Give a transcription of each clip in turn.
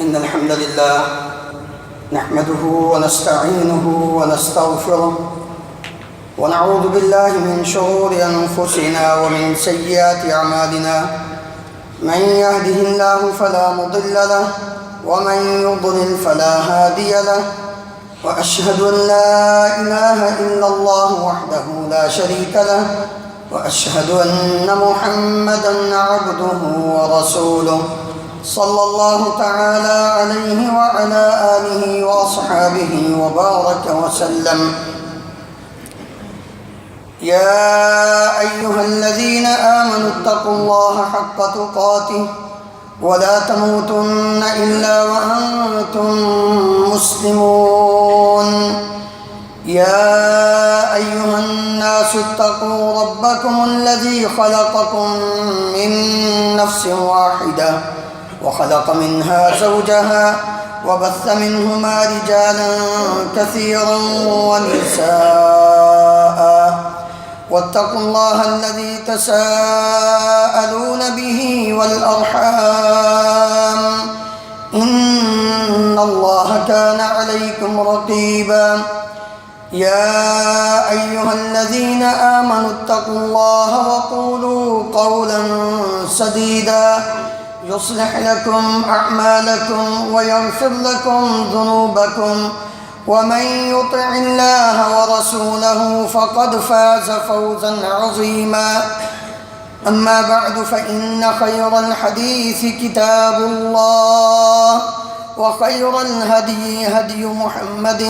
إن الحمد لله نحمده ونستعينه ونستغفره ونعوذ بالله من شرور أنفسنا ومن سيئات أعمالنا من يهده الله فلا مضل له ومن يضلل فلا هادي له وأشهد أن لا إله إلا الله وحده لا شريك له وأشهد أن محمدًا عبده ورسوله صلى الله تعالى عليه وعلى آله وأصحابه وبارك وسلم. يا أيها الذين آمنوا اتقوا الله حق تقاته ولا تموتن إلا وأنتم مسلمون. يا أيها الناس اتقوا ربكم الذي خلقكم من نفس واحدة وخلق منها زوجها وبث منهما رجالا كثيرا ونساء واتقوا الله الذي تساءلون به والأرحام إن الله كان عليكم رقيبا. يا أيها الذين آمنوا اتقوا الله وقولوا قولا سديدا يصلح لكم أعمالكم ويغفر لكم ذنوبكم ومن يطع الله ورسوله فقد فاز فوزا عظيما. أما بعد فإن خير الحديث كتاب الله وخير الهدي هدي محمد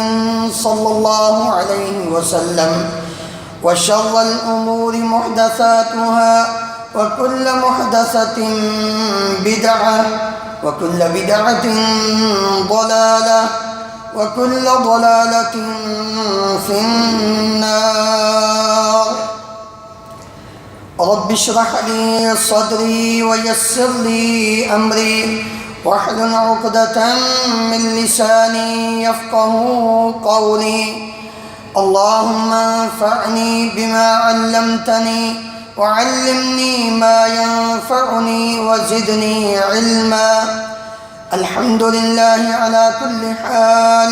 صلى الله عليه وسلم وشر الأمور محدثاتها وكل محدثة بدعة وكل بدعة ضلالة وكل ضلالة في النار. رب اشرح لي صدري ويسر لي أمري واحلل عقدة من لساني يفقه قولي. اللهم انفعني بما علمتني وعلمني ما ينفعني وزدني علما. الحمد لله على كل حال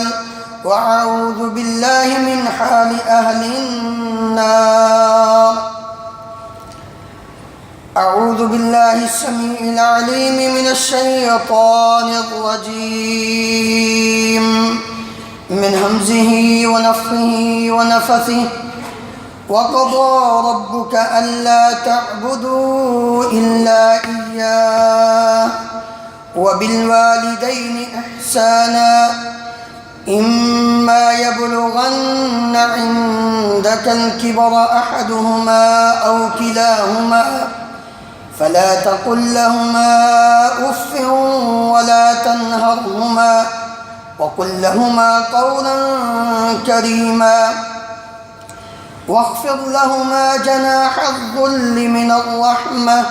وأعوذ بالله من حال أهل النار. أعوذ بالله السميع العليم من الشيطان الرجيم من همزه ونفخه ونفثه. وقضى ربك ألا تعبدوا إلا إياه وبالوالدين إحسانا إما يبلغن عندك الكبر أحدهما أو كلاهما فلا تقل لهما أف ولا تنهرهما وقل لهما قولا كريما واخفض لهما جناح الذل من الرحمة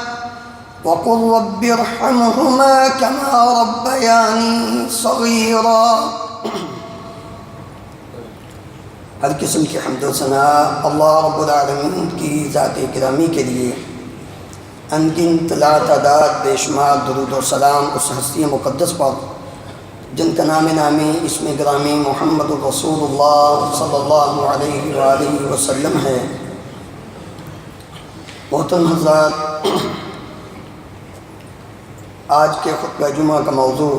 وقل رب ارحمهما كما ربياني صغيرا. ہر قسم کی حمد و ثنا اللہ رب العالمین کی ذات گرامی کے لیے. انگن طلاع تعداد بے شمار درود و سلام اس ہستی مقدس پر جن کا نام نامی اسم گرامی محمد رسول اللہ صلی اللہ علیہ وآلہ وسلم ہے. محترم حضرات، آج کے خطبہ جمعہ کا موضوع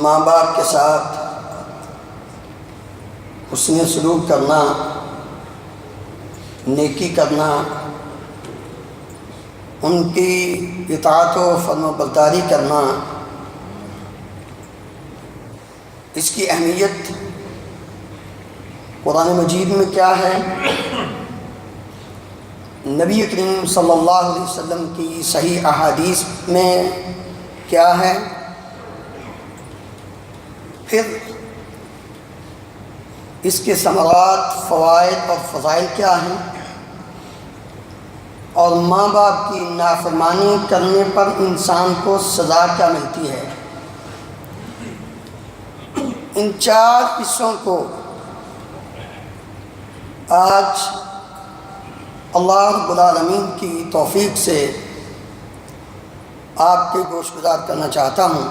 ماں باپ کے ساتھ حسن سلوک کرنا، نیکی کرنا، ان کی اطاعت و فرما برداری کرنا، اس کی اہمیت قرآن مجید میں کیا ہے، نبی کریم صلی اللہ علیہ وسلم کی صحیح احادیث میں کیا ہے، پھر اس کے ثمرات، فوائد اور فضائل کیا ہیں، اور ماں باپ کی نافرمانی کرنے پر انسان کو سزا کیا ملتی ہے. ان چار حصوں کو آج اللہ رب العالمین کی توفیق سے آپ کے گوش گزار کرنا چاہتا ہوں۔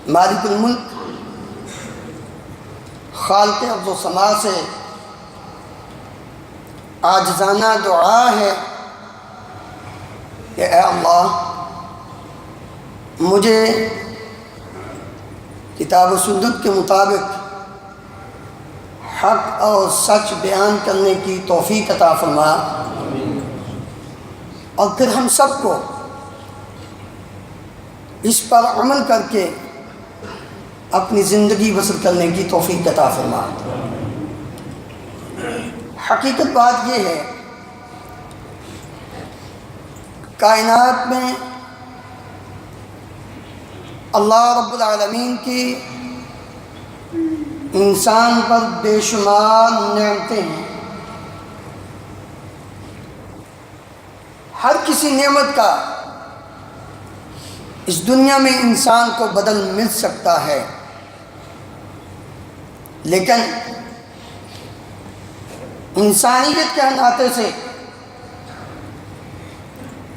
مالک الملک خالق ارض و سما سے عاجزانہ دعا ہے کہ اے اللہ مجھے کتاب و سنت کے مطابق حق اور سچ بیان کرنے کی توفیق عطا فرما، اور پھر ہم سب کو اس پر عمل کر کے اپنی زندگی بسر کرنے کی توفیق عطا فرما۔ حقیقت بات یہ ہے، کائنات میں اللہ رب العالمین کی انسان پر بے شمار نعمتیں ہیں۔ ہر کسی نعمت کا اس دنیا میں انسان کو بدل مل سکتا ہے، لیکن انسانیت کے ناطے سے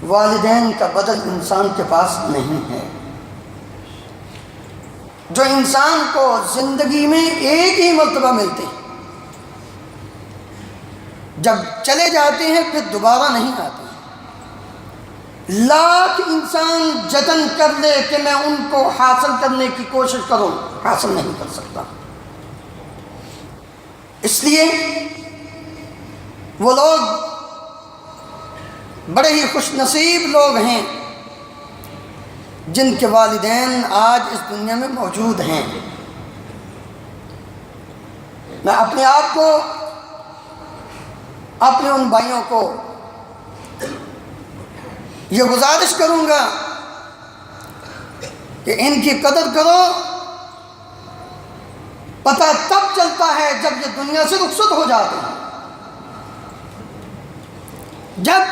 والدین کا بدل انسان کے پاس نہیں ہے۔ جو انسان کو زندگی میں ایک ہی مرتبہ ملتے ہیں، جب چلے جاتے ہیں پھر دوبارہ نہیں آتے۔ لاکھ انسان جتن کر لے کہ میں ان کو حاصل کرنے کی کوشش کروں، حاصل نہیں کر سکتا۔ اس لیے وہ لوگ بڑے ہی خوش نصیب لوگ ہیں جن کے والدین آج اس دنیا میں موجود ہیں۔ میں اپنے آپ کو، اپنے ان بھائیوں کو یہ گزارش کروں گا کہ ان کی قدر کرو۔ پتہ تب چلتا ہے جب یہ دنیا سے رخصت ہو جاتے ہیں۔ جب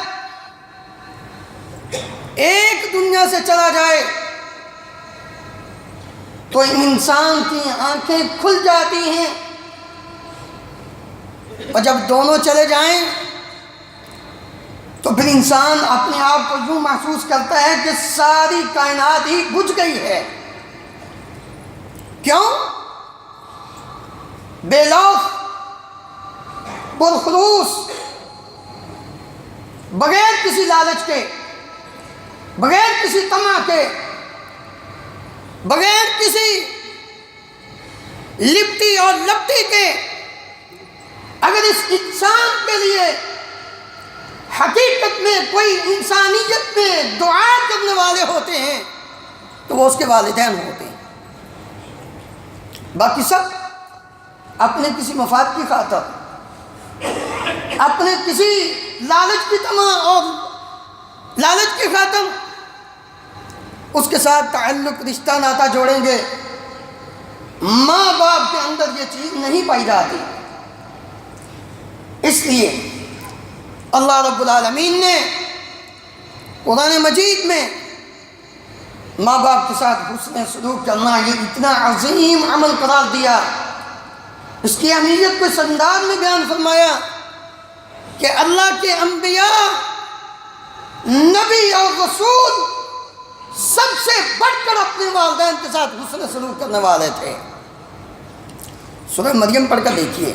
ایک دنیا سے چلا جائے تو انسان کی آنکھیں کھل جاتی ہیں، اور جب دونوں چلے جائیں تو پھر انسان اپنے آپ کو یوں محسوس کرتا ہے کہ ساری کائنات ہی بجھ گئی ہے۔ کیوں؟ بے لوث، پرخلوص، بغیر کسی لالچ کے، بغیر کسی طمع کے، بغیر کسی لپٹی اور لپٹی کے، اگر اس انسان کے لیے حقیقت میں کوئی انسانیت میں دعا کرنے والے ہوتے ہیں تو وہ اس کے والدین ہوتے ہیں۔ باقی سب اپنے کسی مفاد کی خاطر، اپنے کسی لالچ کی طمع اور لالچ کی خاطر اس کے ساتھ تعلق، رشتہ ناتا جوڑیں گے۔ ماں باپ کے اندر یہ چیز نہیں پائی جاتی۔ اس لیے اللہ رب العالمین نے قرآن مجید میں ماں باپ کے ساتھ حسن سلوک کرنا یہ اتنا عظیم عمل قرار دیا، اس کی اہمیت کو اس انداز میں بیان فرمایا کہ اللہ کے انبیاء، نبی اور رسول سب سے بڑھ کر اپنے والدین کے ساتھ حسن سلوک کرنے والے تھے۔ سورہ مریم پڑھ کر دیکھیے،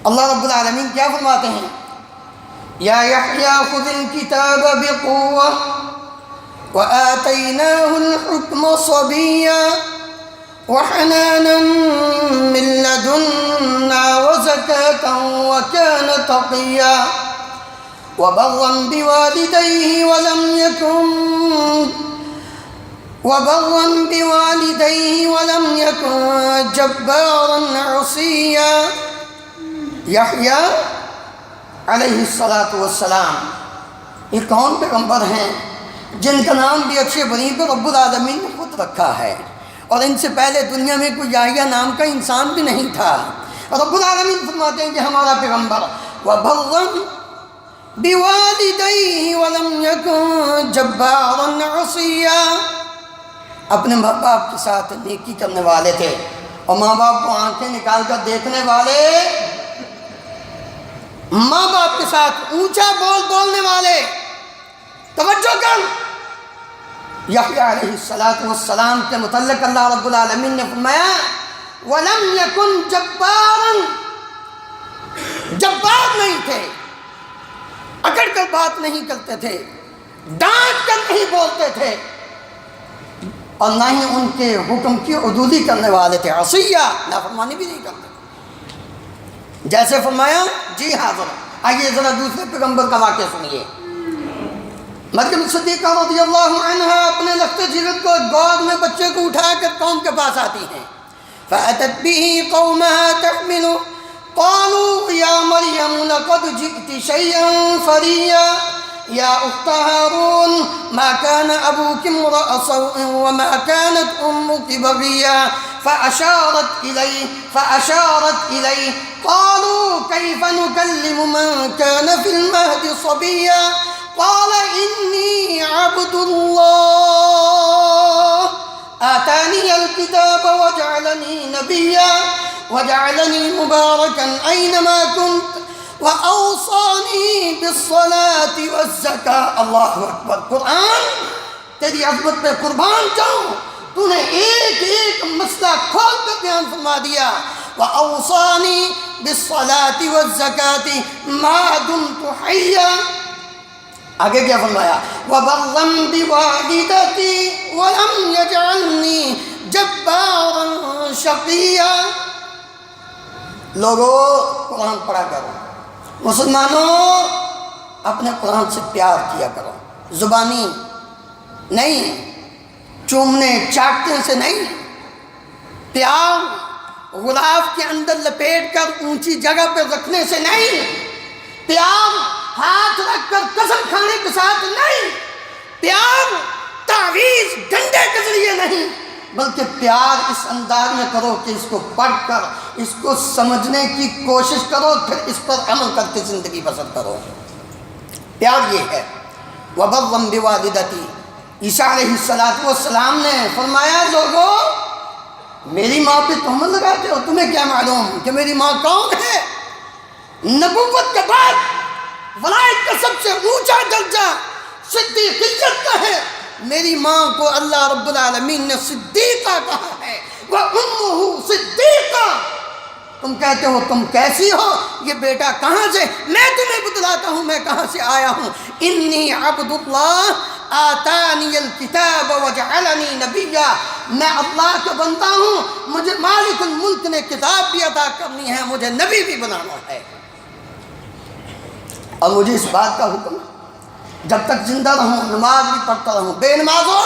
اللہ رب العالمین کیا فرماتے ہیں؟ یا یحییٰ خذ الکتاب بقوة وآتیناہ الحکم صبیا وحنانا من لدنا وزکاة وکان تقیا وبرا بوالدیہ ولم یکن جبارا عصیا۔ یحییٰ علیہ السلام یہ کون پیغمبر ہیں جن کا نام بھی اچھے بنی پر رب العالمین نے خود رکھا ہے، اور ان سے پہلے دنیا میں کوئی یحییٰ نام کا انسان بھی نہیں تھا۔ رب العالمین فرماتے ہیں کہ ہمارا پیغمبر وَبَرًّا بِوَالِدَيْهِ وَلَمْ يَكُنْ جَبَّارًا عَصِيًّا، اپنے ماں باپ کے ساتھ نیکی کرنے والے تھے، اور ماں باپ کو آنکھیں نکال کر دیکھنے والے، ماں باپ کے ساتھ اونچا بولنے والے، توجہ کر، یحییٰ علیہ السلام کے متعلق اللہ رب العالمین نے فرمایا وَلَمْ يَكُنْ جَبَّارًا، جبار نہیں تھے، اکڑ کر بات نہیں کرتے تھے، ڈانٹ کر نہیں بولتے تھے، اور نہ ہی ان کے حکم کی عدولی کرنے والے تھے، عصیہ، نافرمانی بھی نہیں کرتے، جیسے فرمایا جی حاضر۔ آئیے ذرا دوسرے پیغمبر کا واقعہ سنیے۔ مریم صدیقہ رضی اللہ عنہا اپنے لخت جلد کو گود میں بچے کو اٹھا کر قوم کے پاس آتی ہیں۔ فَأَتَتْ بِهِ قَوْمَهَا تَحْمِلُ قَالُوا يَا مَرْيَمُ لَقَدْ جِئْتِ شَيْئًا فَرِيًّا يَا أُخْتَ هَارُونَ مَا كَانَ أَبُوكِ امْرَأَ سَوْءٍ وَمَا كَانَتْ أُمُّكِ بَغِيًّا فَأَشَارَتْ إِلَيْهِ قَالُوا كَيْفَ نُكَلِّمُ مَنْ كَانَ فِي الْمَهْدِ صَبِيًّا قال إني عبد الله آتاني الكتاب وجعلني نبيا وجعلني مباركا أينما كنت وأوصاني بالصلاة والزكاة۔ اللہ اکبر، قرآن تیری عظمت پہ قربان جاؤں، تو نے ایک ایک مسئلہ کھول کر بیان فرما دیا۔ وأوصاني بالصلاة والزكاة ما دمت حيا، آگے کیا فرمایا وَبَرًّا بِوَالِدَتِي وَلَمْ يَجْعَلْنِي جَبَّارًا شَقِيًّا۔ لوگوں قرآن پڑھا کرو، مسلمانوں اپنے قرآن سے پیار کیا کرو، زبانی نہیں، چومنے چاٹنے سے نہیں، پیار غلاف کے اندر لپیٹ کر اونچی جگہ پہ رکھنے سے نہیں، پیار ہاتھ رکھ کر قسم کھانے کے ساتھ نہیں، پیار تعویذ ڈنڈے کے ذریعے نہیں، بلکہ پیار اس انداز میں کرو کہ اس کو پڑھ کر اس کو سمجھنے کی کوشش کرو، پھر اس پر عمل کر کے زندگی بسر کرو۔ پیار یہ ہے۔ وَبَرًّا بِوَالِدَتِي، عیسیٰ علیہ السلام نے فرمایا لوگوں میری ماں پہ تہمت لگاتے ہو، تمہیں کیا معلوم کہ میری ماں کون ہے؟ نبوت کے بعد ولایت کا سب سے اونچا درجہ صدیقیت کا ہے۔ میری ماں کو اللہ رب العالمین نے صدیقہ کہا ہے، وَأُمُّهُ صِدِّيقَةٌ۔ تم کہتے ہو تم کیسی ہو، یہ بیٹا کہاں سے؟ میں تمہیں بتلاتا ہوں میں کہاں سے آیا ہوں۔ انی عبد اللہ آتانی الکتاب وجعلنی نبیا، میں اللہ کا بندہ ہوں، مجھے مالک الملک نے کتاب بھی عطا کرنی ہے، مجھے نبی بھی بنانا ہے، اور مجھے اس بات کا حکم جب تک زندہ رہوں نماز بھی پڑھتا رہوں۔ بے نمازوں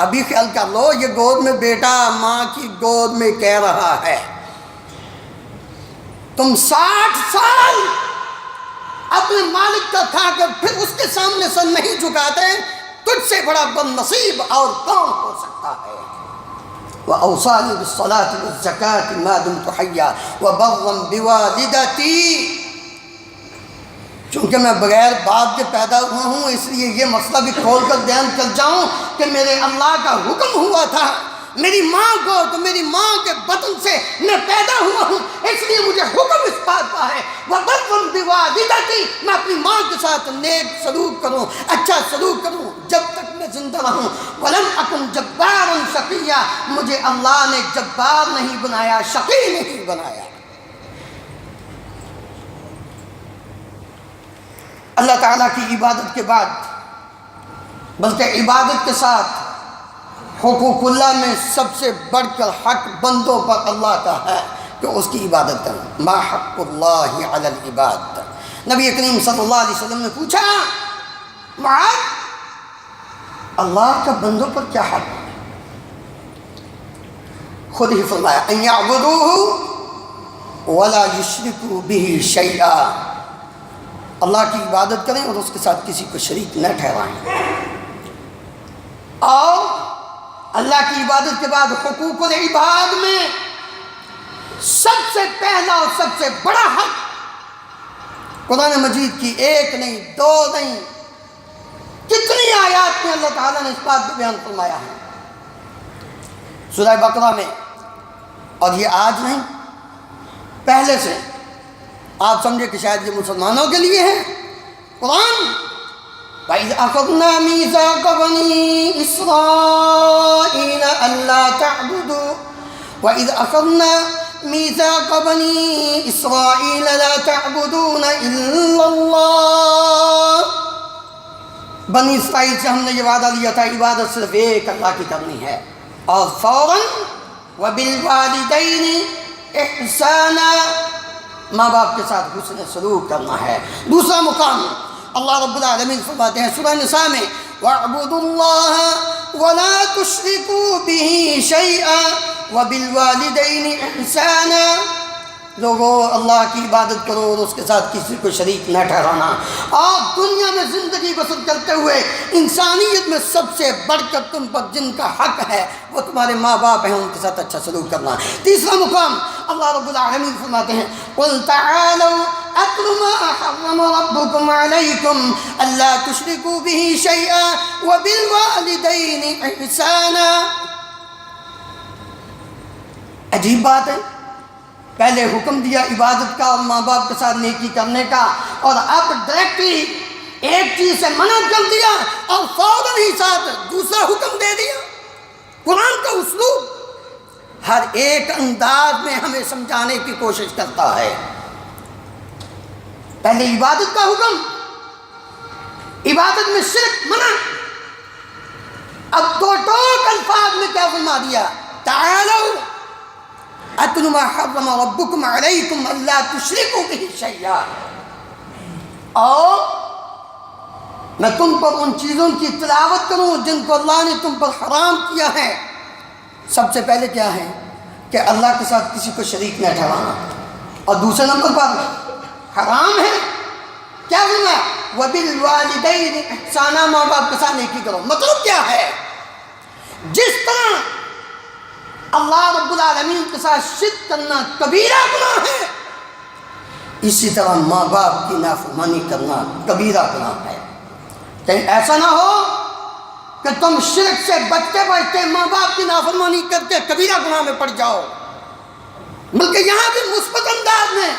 ابھی خیال کر لو، یہ گود میں بیٹا ماں کی گود میں کہہ رہا ہے تم 60 سال اپنے مالک کا کھا کر پھر اس کے سامنے سر نہیں جھکاتے، تجھ سے بڑا بد نصیب اور کون ہو سکتا ہے؟ وَأَوْصَانِي بِالصَّلَاةِ وَالزَّكَاةِ مَا دُمْتُ حَيًّا وَبَرًّا بِوَالِدَتِي۔ چونکہ میں بغیر باپ کے پیدا ہوا ہوں، اس لیے یہ مسئلہ بھی کھول کر بیان کر جاؤں کہ میرے اللہ کا حکم ہوا تھا میری ماں کو، تو میری ماں کے بطن سے میں پیدا ہوا ہوں، اس لیے مجھے حکم اس بات کا ہے وَبَرًّا بِوَالِدَتِي، میں اپنی ماں کے ساتھ نیک سلوک کروں، اچھا سلوک کروں جب تک میں زندہ رہوں۔ وَلَمْ أَكُنْ جَبَّارًا شَقِيًّا، مجھے اللہ نے جبار نہیں بنایا، شقی نہیں بنایا۔ اللہ تعالیٰ کی عبادت کے بعد بلکہ عبادت کے ساتھ حقوق اللہ میں سب سے بڑھ کر حق بندوں پر اللہ کا ہے کہ اس کی عبادت کریں۔ ما حق اللہ علی العباد، نبی کریم صلی اللہ علیہ وسلم نے پوچھا معاذ اللہ کا بندوں پر کیا حق ہے؟ خود ہی فرمایا ان یعبدوہ ولا یشرکوا بہ شیئا، اللہ کی عبادت کریں اور اس کے ساتھ کسی کو شریک نہ ٹھہرائیں۔ اور اللہ کی عبادت کے بعد حقوق العباد میں سب سے پہلا اور سب سے بڑا حق قرآن مجید کی ایک نہیں دو نہیں کتنی آیات میں اللہ تعالیٰ نے اس بات کو بیان فرمایا ہے سورہ بقرہ میں، اور یہ آج نہیں پہلے سے آپ سمجھے کہ شاید یہ مسلمانوں کے لیے ہے۔ قرآن وَإِذْ أَخَذْنَا مِيثَاقَ بَنِي إِسْرَائِيلَ أَلَّا تَعْبُدُوا وَإِذْ أَخَذْنَا مِيثَاقَ بَنِي إِسْرَائِيلَ لَا تَعْبُدُونَ إِلَّا اللَّهَ بنی اسرائیل سے ہم نے یہ وعدہ لیا تھا عبادت صرف ایک اللہ کی کرنی ہے، اور فوراً وَبِالْوَالِدَيْنِ إِحْسَانًا ماں باپ کے ساتھ حسن سلوک کرنا ہے۔ دوسرا مقام اللہ رب العالمین فرماتے ہیں سورہ نساء میں وَاعْبُدُوا اللَّهَ وَلَا تُشْرِكُوا بِهِ شَيْئًا وَبِالْوَالِدَيْنِ إِحْسَانًا لوگو اللہ کی عبادت کرو اور اس کے ساتھ کسی کو شریک نہ ٹھہرانا۔ آپ دنیا میں زندگی بسر کرتے ہوئے انسانیت میں سب سے بڑھ کر تم پر جن کا حق ہے وہ تمہارے ماں باپ ہیں، ان کے ساتھ اچھا سلوک کرنا۔ تیسرا مقام اللہ رب العالمین فرماتے ہیں قُلْ تَعَالَوْا أَتْلُ مَا حَرَّمَ رَبُّكُمْ عَلَيْكُمْ أَلَّا تُشْرِكُوا بِهِ شَيْئًا وَبِالْوَالِدَيْنِ إِحْسَانًا۔ عجیب بات ہے، پہلے حکم دیا عبادت کا اور ماں باپ کے ساتھ نیکی کرنے کا، اور اب ڈائریکٹلی ایک چیز سے منع کر دیا اور فوراً ہی ساتھ دوسرا حکم دے دیا۔ قرآن کا اسلوب ہر ایک انداز میں ہمیں سمجھانے کی کوشش کرتا ہے۔ پہلے عبادت کا حکم، عبادت میں شرک منع، اب دو ٹوک الفاظ میں کیا فرما دیا تعالوا اتل ما حرم ربکم علیکم الا تشرکوا به شیئا، اور میں تم پر ان چیزوں کی تلاوت کروں جن کو اللہ نے تم پر حرام کیا ہے۔ سب سے پہلے کیا ہے کہ اللہ کے ساتھ کسی کو شریک نہ ٹھہرانا، اور دوسرے نمبر پر حرام ہے کیا فرمایا وَبِالْوَالِدَيْنِ إِحْسَانًا ماں باپ کے ساتھ نیکی کرو۔ مطلب کیا ہے جس طرح اللہ رب العالمین کے ساتھ شرک کرنا کبیرہ گناہ ہے، اسی طرح ماں باپ کی نافرمانی کرنا کبیرہ گناہ ہے۔ کہیں ایسا نہ ہو کہ تم شرک سے بچتے بچتے ماں باپ کی نافرمانی کر کے کبیرہ گناہ میں پڑ جاؤ، بلکہ یہاں بھی مثبت انداز میں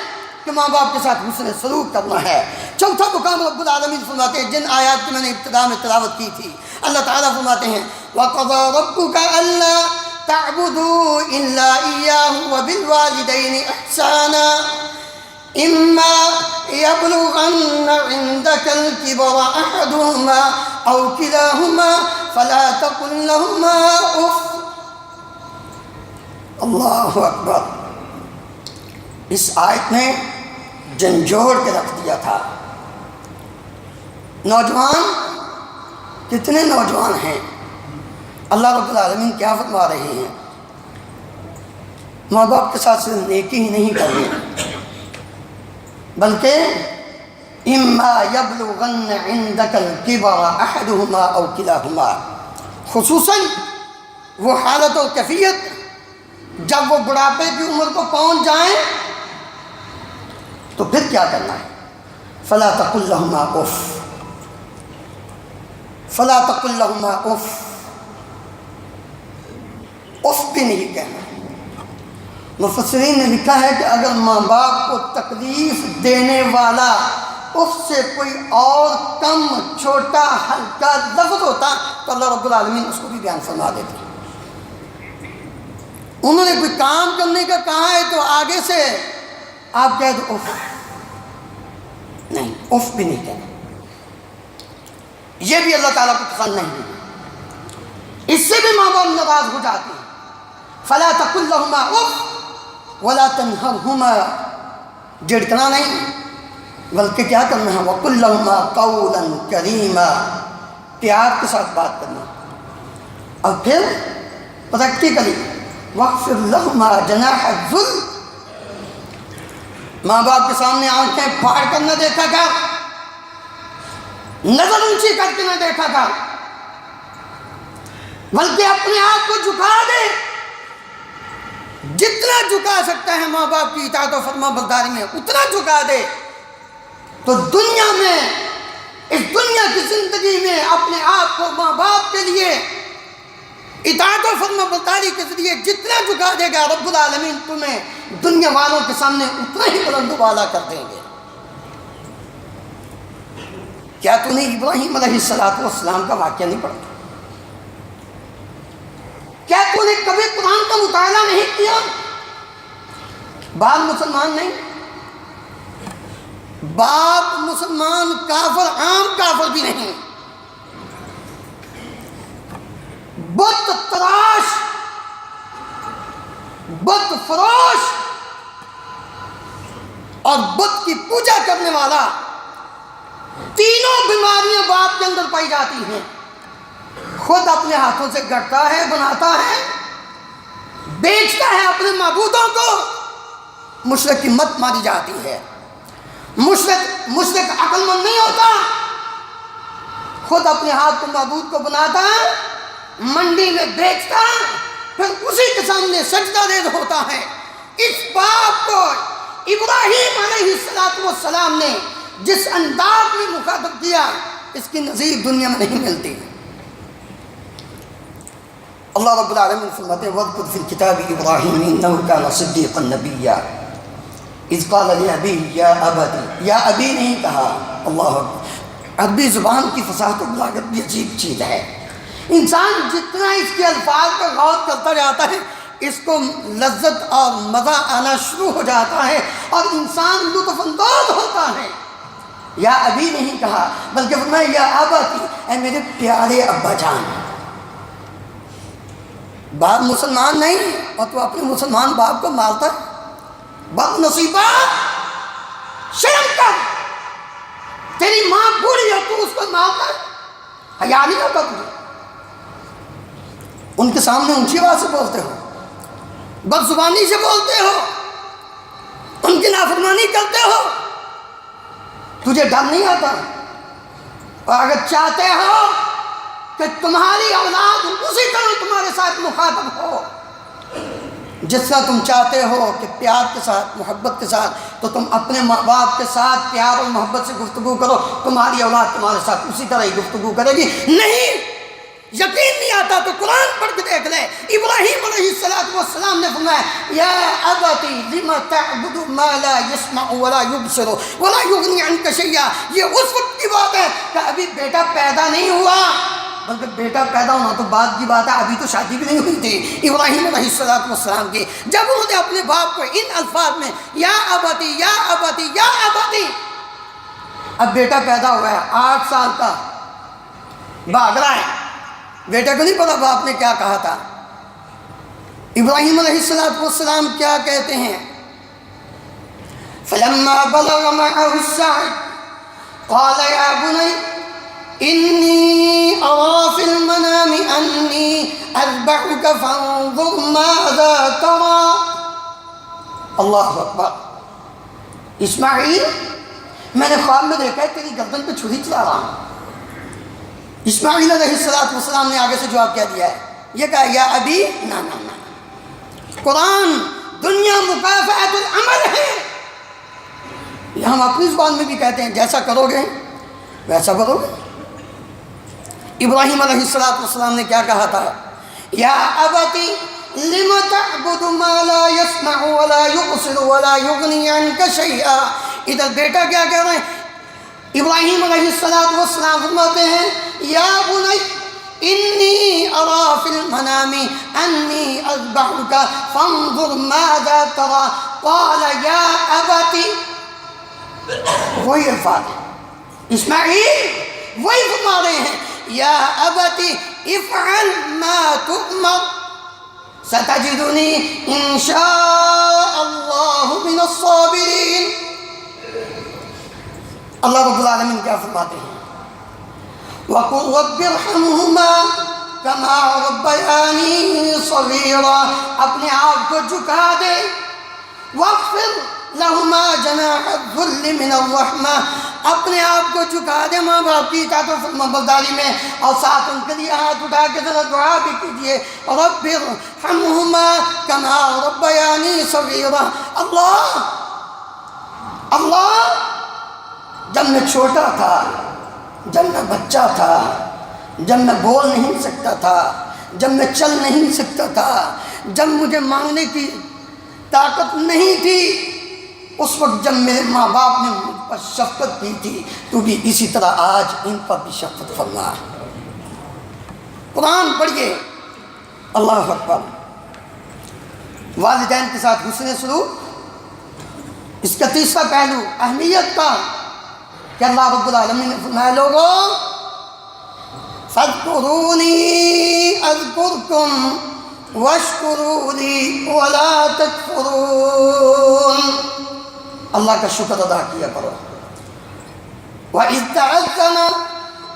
کہ ماں باپ کے ساتھ حسن سلوک کرنا ہے۔ چوتھا مقام رب العالمین فرماتے ہیں جن آیات کی میں نے ابتدا میں تلاوت کی تھی، اللہ تعالیٰ فرماتے ہیں وَقَضَىٰ رَبُّكَ أَلَّا تَعْبُدُوا إِلَّا إِيَّاهُ وَبِالْوَالِدَيْنِ إِحْسَانًا إِمَّا يَبْلُغَنَّ عِندَكَ الْكِبَرَ أَحَدُهُمَا أَوْ كِلَاهُمَا فَلَا تَقُل لَّهُمَا أُفٍّ۔ اللہ اکبر، اس آیت نے جھنجھوڑ کے رکھ دیا تھا۔ نوجوان کتنے نوجوان ہیں، اللہ رب العالمین کیا فرما رہے ہیں، ماں باپ کے ساتھ صرف نیکی ہی نہیں کرنی بلکہ اما یبلغن عندک الکبر احدہما او کلاہما، خصوصاً وہ حالت و کیفیت جب وہ بڑھاپے کی عمر کو پہنچ جائیں تو پھر کیا کرنا ہے فلا تقل لہما اف، فلا تقل لہما اف، اف بھی نہیں کہنا۔ مفسرین نے لکھا ہے کہ اگر ماں باپ کو تکلیف دینے والا اف سے کوئی اور کم چھوٹا ہلکا لفظ ہوتا تو اللہ رب العالمین اس کو بھی بیان فرما دیتے۔ انہوں نے کوئی کام کرنے کا کہا ہے تو آگے سے آپ کہہ دو اف، نہیں اف بھی نہیں کہنا، یہ بھی اللہ تعالیٰ کو پسند نہیں ہے، اس سے بھی ماں باپ ناراض ہو جاتے ہیں۔ فلا تقل لهما اف ولا تنهرهما، جھڑکنا نہیں بلکہ کیا کرنا ہے وقل لهما قولا کریما، پیار کے ساتھ بات کرنا، اور پھر پریکٹیکلی واخفض لهما جناح الذل، ماں باپ کے سامنے آنکھیں پھاڑ کر نہ دیکھا کر، نظر اونچی کر کے نہ دیکھا کر، بلکہ اپنے آپ کو جھکا دے، جتنا جھکا سکتا ہے ماں باپ کی اطاعت و فرما برداری میں اتنا جھکا دے، تو دنیا میں اس دنیا کی زندگی میں اپنے آپ کو ماں باپ کے لیے اطاعت و فرما برداری کے ذریعے جتنا جھکا دے گا رب العالمین تمہیں دنیا والوں کے سامنے اتنا ہی بلند و بالا کر دیں گے۔ کیا تو نے ابراہیم علیہ السلام کا واقعہ نہیں پڑھا؟ کیا تو نے کبھی قرآن کا مطالعہ نہیں کیا؟ باپ مسلمان نہیں، باپ مسلمان کافر، عام کافر بھی نہیں، بت تراش، بت فروش اور بت کی پوجا کرنے والا، تینوں بیماریاں باپ کے اندر پائی جاتی ہیں۔ خود اپنے ہاتھوں سے گڑتا ہے، بناتا ہے، بیچتا ہے اپنے معبودوں کو، مشرک کی مت ماری جاتی ہے۔ مشرک عقل مند نہیں ہوتا، خود اپنے ہاتھ کو معبود کو بناتا ہے، منڈی میں بیچتا، پھر اسی کے سامنے سجدہ ریز ہوتا ہے۔ اس باپ کو ابراہیم علیہ السلام نے جس انداز میں مخاطب کیا، اس کی نظیر دنیا میں نہیں ملتی۔ اللہ رب العالمین فرماتے ہیں وَاذْكُرْ فِي الْكِتَابِ إِبْرَاهِيمَ إِنَّهُ كَانَ صِدِّيقًا نَبِيًّا اِذْ قَالَ لِأَبِيهِ يَا أَبَتِ، یا ابی نہیں کہا۔ اللہ اکبر، عربی زبان کی فصاحت و بلاغت بھی عجیب چیز ہے۔ انسان جتنا اس کے الفاظ پر غور کرتا جاتا ہے، اس کو لذت اور مزہ آنا شروع ہو جاتا ہے اور انسان لطف اندوز ہوتا ہے۔ یا ابی نہیں کہا بلکہ فرمایا یا ابتی، اے میرے پیارے ابا جان۔ باپ مسلمان نہیں اور تو اپنے مسلمان باپ کو مارتا ہے؟ بد نصیبہ، شرم کر، تیری ماں بوڑھی ہے تو اس کو مارتا ہے؟ حیا نہیں ہوتا تجھے؟ ان کے سامنے اونچی آواز سے بولتے ہو، بد زبانی سے بولتے ہو، ان کی نافرمانی کرتے ہو، تجھے ڈر نہیں آتا؟ اور اگر چاہتے ہو کہ تمہاری اولاد اسی طرح تمہارے ساتھ مخاطب ہو جس طرح تم چاہتے ہو کہ پیار کے ساتھ، محبت کے ساتھ، تو تم اپنے ماں باپ کے ساتھ پیار اور محبت سے گفتگو کرو، تمہاری اولاد تمہارے ساتھ اسی طرح ہی گفتگو کرے گی۔ نہیں، یقین نہیں آتا تو قرآن پڑھ کے دیکھ لے۔ ابراہیم علیہ السلام نے فرمایا یا ابتی لم تعبد ما لا يسمع ولا يبصر ولا يغني عنك شيئا۔ یہ اس وقت کی بات ہے کہ ابھی بیٹا پیدا نہیں ہوا، بلکہ بیٹا پیدا ہونا تو بعد کی بات ہے، ابھی تو شادی بھی نہیں ہوئی تھی ابراہیم علیہ السلام کی۔ جب انہوں نے اپنے باپ کو ان الفاظ میں یا ابتی یا ابتی یا ابتی، اب بیٹا پیدا ہوا ہے 8 سال کا، بھاگ رہا ہے، بیٹے کو نہیں پتا باپ نے کیا کہا تھا۔ ابراہیم علیہ السلام کیا کہتے ہیں؟ فَلَمَّا بَلَغَ مَعَهُ السَّعْيَ قَالَ يَا بُنَيَّ إِنِّي أَرَىٰ فِي الْمَنَامِ أَنِّي أَذْبَحُكَ فَانظُرْ مَاذَا تَرَىٰ۔ اللہ اکبر، اسماعیل میں نے خواب میں دیکھا ہے تیری گردن پہ چھری چلا رہا ہوں۔ اسماعیل علیہ السلام نے آگے سے جواب کیا دیا ہے؟ یہ کہا یا ابی، نا نا نا۔ قرآن دنیا مکافأت العمل ہے، یہ ہم اپنی زبان میں بھی کہتے ہیں جیسا کرو گے ویسا کرو گے۔ ابراہیم علیہ السلام نے کیا کہا تھا؟ یا ابتی لم تعبد ما لا يسمع ولا يبصر ولا يغني عنك شيئا۔ ادھر بیٹا کیا کہہ رہے ہیں؟ ابراہیم علیہ السلام فرماتے ہیں یا بنی انی ارا فی المنام انی اذبحک فانظر ماذا ترى قال یا ابتی۔ وہی الفاظ ہے، اسماعیل وہی فرما رہے ہیں یا ابتی افعل ما تؤمر ستجدنی ان شاء اللہ من الصابرین۔ اللہ رب العالمین کیا فرماتے ہیں؟ وَقُلْ رَبِّ ارْحَمْهُمَا كَمَا رَبَّيَانِي صَغِيرًا، اپنے آپ کو جھکا دے، وَاخْفِضْ لَهُمَا جَنَاحَ الذُّلِّ مِنَ الرَّحْمَةِ، اپنے آپ کو جھکا دے ماں باپ کی اطاعت و فرمانبرداری میں، اور ساتھ ان کے لیے ہاتھ اٹھا کے ذرا دعا بھی کیجیے رَبِّ ارْحَمْهُمَا كَمَا رَبَّيَانِي صَغِيرًا۔ اللہ جب میں چھوٹا تھا، جب میں بچہ تھا، جب میں بول نہیں سکتا تھا، جب میں چل نہیں سکتا تھا، جب مجھے مانگنے کی طاقت نہیں تھی، اس وقت جب میرے ماں باپ نے مجھ پر شفقت کی تھی، تو بھی اسی طرح آج ان پر بھی شفقت فرما۔ قرآن پڑھیے، اللہ اکبر۔ والدین کے ساتھ حسن سلوک، اس کا تیسرا پہلو اہمیت کا کہ اللہ رب العالمین نے فرمایا لوگوں فاذکرونی اذکرکم واشکروا لی ولا تکفرون، اللہ کا شکر ادا کیا کرو۔ وَإِذْ تَعَذَّنَ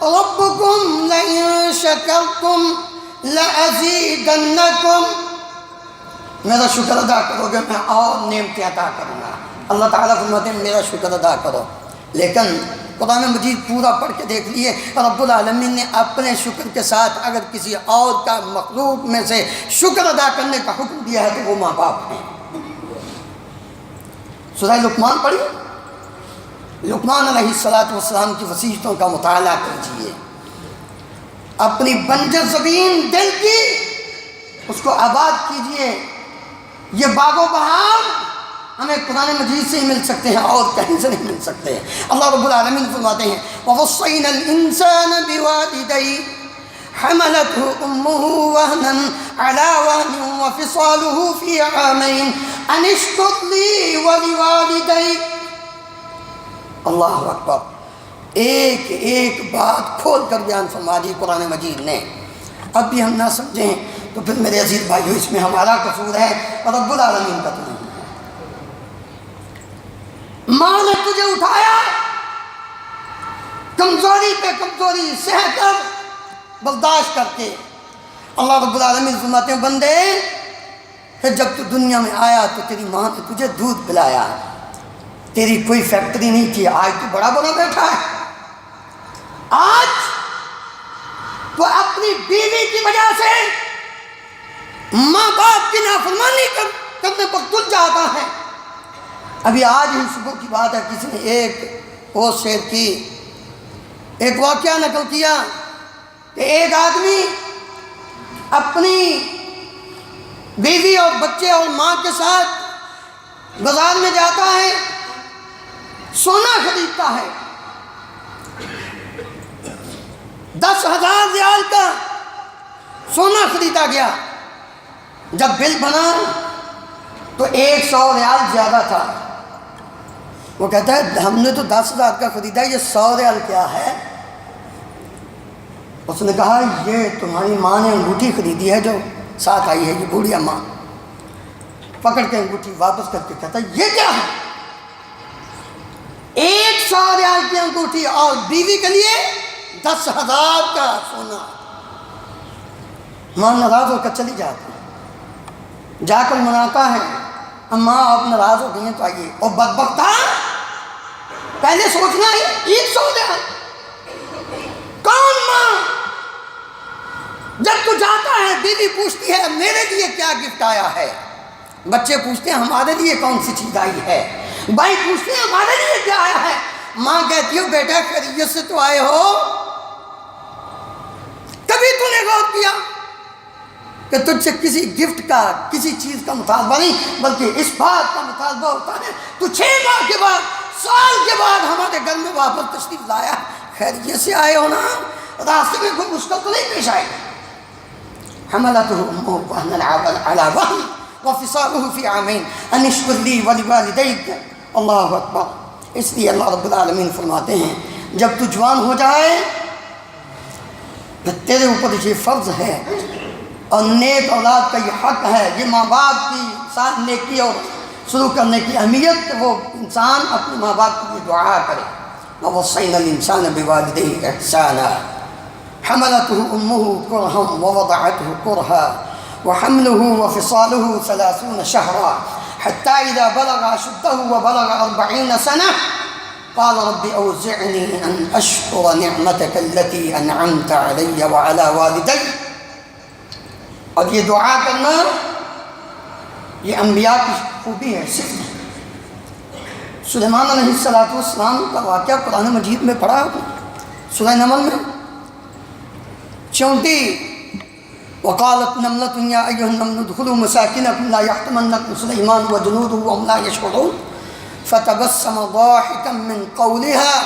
رَبُّكُمْ لَئِن شَكَرْتُمْ لَأَزِيدَنَّكُمْ، میرا شکر ادا کرو گے میں اور نعمتیں عطا کروں گا۔ اللہ تعالیٰ فرماتے ہیں میرا شکر ادا کرو، لیکن قرآن مجید پورا پڑھ کے دیکھ لیے، رب العالمین نے اپنے شکر کے ساتھ اگر کسی اور کا مخلوق میں سے شکر ادا کرنے کا حکم دیا ہے تو وہ ماں باپ ہیں۔ سورہ لقمان پڑھی، لقمان علیہ السلام کی وصیتوں کا مطالعہ کیجیے، اپنی بنجر زمین دل کی اس کو آباد کیجیے۔ یہ باغ و بہار ہمیں قرآن مجید سے ہی مل سکتے ہیں اور کہیں سے نہیں مل سکتے۔ اللہ رب العالمین فرماتے ہیں وَوَصَّيْنَا الْإِنسَانَ بِوَالِدَيْهِ حَمَلَتْهُ أُمُّهُ وَهْنًا عَلَى وَهْنٍ وَفِصَالُهُ فِي عَامَيْنِ أَنِ اشْكُرْ لِي وَلِوَالِدَيْكَ۔ اللہ اکبر، ایک ایک بات کھول کر بیان فرما دی قرآن مجید نے۔ اب بھی ہم نہ سمجھیں تو پھر میرے عزیز بھائیو اس میں ہمارا قصور ہے اور رب العالمین کا تو نہیں۔ ماں نے تجھے اٹھایا کمزوری پہ کمزوری سہ کر برداشت کر کے۔ اللہ رب العالمین فرماتے ہیں بندے پھر جب تو دنیا میں آیا تو تیری ماں نے تجھے دودھ پلایا، تیری کوئی فیکٹری نہیں تھی، آج تو بڑا بڑا بیٹھا ہے۔ آج تو اپنی بیوی کی وجہ سے ماں باپ کی نافرمانی کرنے پر تل جاتا ہے۔ ابھی آج ہی صبح کی بات ہے، کسی نے ایک پوسٹ شیئر کی، ایک واقعہ نقل کیا کہ ایک آدمی اپنی بیوی اور بچے اور ماں کے ساتھ بازار میں جاتا ہے، سونا خریدتا ہے، 10,000 ریال کا سونا خریدا گیا۔ جب بل بنا تو 100 ریال زیادہ تھا۔ وہ کہتا ہے ہم نے تو 10,000 کا خریدا، یہ 100 ریال کیا ہے؟ اس نے کہا یہ تمہاری ماں نے انگوٹھی خریدی ہے جو ساتھ آئی ہے، یہ بوڑھی ماں پکڑ کے انگوٹھی واپس کر کے کہتا ہے یہ کیا ہے؟ 100 ریال کی انگوٹھی اور بیوی کے لیے 10,000 کا سونا۔ ماں ناراض ہو کر چلی جاتی، جا کر مناتا ہے اماں آپ ناراض ہو گئی ہیں تو آئیے۔ اور بدبختہ پہلے سوچنا ہی 100 ریال کون ماں؟ جب تو جاتا ہے بیوی پوچھتی ہے میرے لیے کیا گفٹ آیا ہے، بچے پوچھتے ہیں ہمارے لیے کون سی چیز آئی ہے، بھائی پوچھتے ہیں ہمارے لیے کیا آیا ہے۔ ماں کہتی ہے بیٹا خیریت سے تو آئے ہو؟ کبھی تو نے غور کیا کہ تجھ سے کسی گفٹ کا کسی چیز کا مطالبہ نہیں، بلکہ اس بات کا مطالبہ ہوتا ہے تو 6 ماہ کے بعد سال کے بعد ہمارے گھر میں واپس تشریف لایا، خیریت سے آئے ہو نا؟ راستے میں کوئی مشکل تو نہیں پیش آئے؟ حملتہ امہ وہنا علی وہن وفصالہ فی عامین ان اشکر لی ولوالدیک۔ اللہ اکبر۔ اس لیے اللہ رب العالمین فرماتے ہیں جب تو جوان ہو جائے پھر تیرے اوپر یہ فرض ہے اور نیک اولاد کا یہ حق ہے، یہ ماں باپ کی ساتھ نیکی اور سلوک کرنے کی اہمیت، وہ انسان اپنے ماں باپ کے لیے دعا کرے۔ وَوَصَّيْنَا الْإِنسَانَ بِوَالِدَيْهِ إِحْسَانًا حَمَلَتْهُ أُمُّهُ كُرْهًا وَوَضَعَتْهُ كُرْهًا وَحَمْلُهُ وَفِصَالُهُ 30 شهرًا حتى إذا بلغ أشده وبلغ 40 سنة قال رب أوزعني أن أشكر نعمتك التي أنعمت علي وعلى والدي۔ اور یہ دعا کرنا یہ انبیاء کی خوبی ہے، صرف سلیمان علیہ السلام کا واقعہ قرآن مجید میں پڑھا سورہ نمل میں 34 وقالت نملة يا أيها النمل ادخلوا مساكنكم لا يحطمنكم سليمان وجنوده وهم لا يشعرون فتبسم ضاحكا من قولها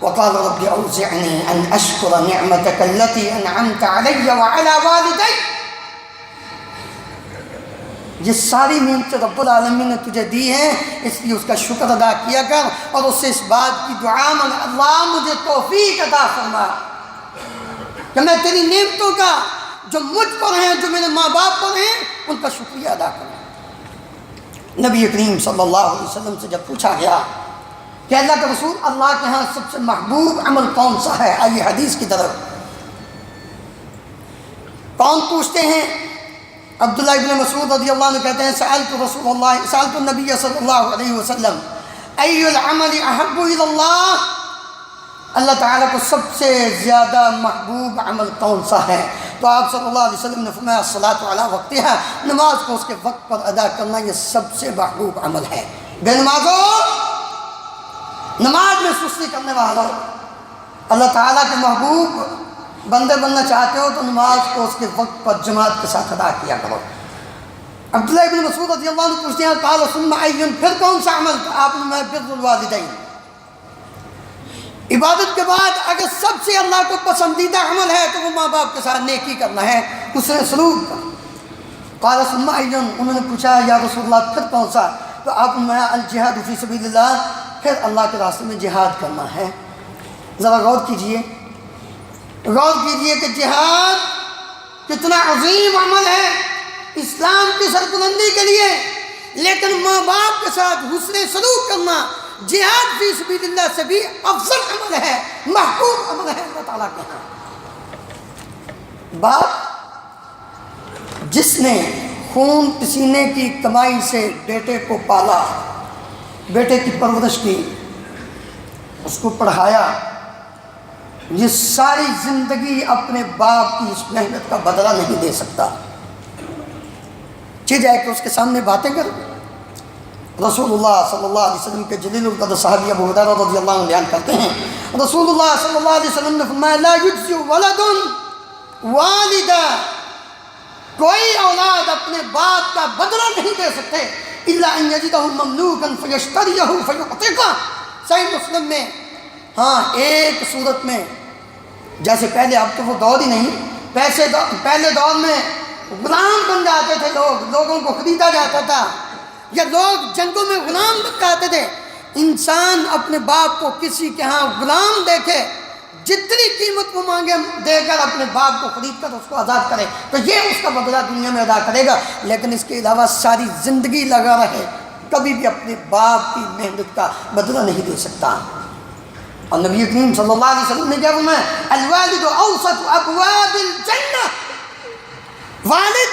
وقال رب أوزعني أن أشكر نعمتك التي أنعمت علي وعلى والدي. یہ ساری نعمتیں رب العالمین نے تجھے دی ہیں، اس لیے اس کا شکر ادا کیا کر اور اس سے اس بات کی دعا مانگ، اللہ مجھے توفیق عطا فرما کہ میں تیری نعمتوں کا جو مجھ پر ہیں، جو میرے ماں باپ پر ہیں، ان کا شکریہ ادا کروں. نبی کریم صلی اللہ علیہ وسلم سے جب پوچھا گیا کہ اللہ کے رسول، اللہ کے ہاں سب سے محبوب عمل کون سا ہے، آئیے حدیث کی طرف. کون پوچھتے ہیں؟ عبداللہ ابن مسعود رضی اللہ عنہ کہتے ہیں سألت النبی صلی اللہ علیہ وسلم ای العمل احب الی اللہ، اللہ تعالیٰ کو سب سے زیادہ محبوب عمل کون سا ہے؟ تو آپ صلی اللہ علیہ وسلم نے فرمایا الصلاۃ علی وقتہا، نماز کو اس کے وقت پر ادا کرنا یہ سب سے محبوب عمل ہے. بے نمازوں، نماز میں سستی کرنے والوں، اللہ تعالیٰ کے محبوب بندے بننا چاہتے ہو تو نماز کو اس کے وقت پر جماعت کے ساتھ ادا کیا کرو. عبداللہ ابن مسعود رضی اللہ عنہ پوچھتے ہیں قال ثم ای، پھر کون سا عمل؟ آپ نے میں بر الوالدین، عبادت کے بعد اگر سب سے اللہ کو پسندیدہ عمل ہے تو وہ ماں باپ کے ساتھ نیکی کرنا ہے، اس نے سلوک کا. قال ثم ای، انہوں نے پوچھا یا رسول اللہ پھر کون سا؟ تو آپ نے الجہاد فی سبیل اللہ، پھر اللہ کے راستے میں جہاد کرنا ہے. ذرا غور کیجئے کہ جہاد کتنا عظیم عمل ہے اسلام کی سربلندی کے لیے، لیکن ماں باپ کے ساتھ حسن سلوک کرنا جہاد فی سبیل اللہ سے بھی افضل عمل ہے، محبوب عمل ہے اللہ تعالیٰ کے ہاں. باپ جس نے خون پسینے کی کمائی سے بیٹے کو پالا، بیٹے کی پرورش کی، اس کو پڑھایا، یہ ساری زندگی اپنے باپ کی اس محنت کا بدلہ نہیں دے سکتا. جائے کہ اس کے سامنے باتیں کرو. رسول اللہ صلی اللہ علیہ وسلم کے جلیل القدر صحابی ابو ہریرہ رضی اللہ عنہ بیان کرتے ہیں رسول اللہ صلی اللہ علیہ وسلم نے فرمایا لا یجزی ولد والدہ، کوئی اولاد اپنے باپ کا بدلہ نہیں دے سکتے الا ان یجدہ مملوکا فیشتریہ فیعتقہ. صحیح مسلم میں ہاں ایک صورت میں، جیسے پہلے اب تو وہ دور ہی نہیں، پہلے دور میں غلام بن جاتے تھے لوگوں کو خریدا جاتا تھا، یا لوگ جنگوں میں غلام بن جاتے تھے. انسان اپنے باپ کو کسی کے ہاں غلام دیکھے، جتنی قیمت وہ مانگے دے کر اپنے باپ کو خرید کر اس کو آزاد کرے تو یہ اس کا بدلہ دنیا میں ادا کرے گا، لیکن اس کے علاوہ ساری زندگی لگا رہے کبھی بھی اپنے باپ کی محنت کا بدلہ نہیں دے سکتا. اور نبی کریم صلی اللہ علیہ وسلم نے کیا فرمایا الوالد اوسط ابواب الجنہ، والد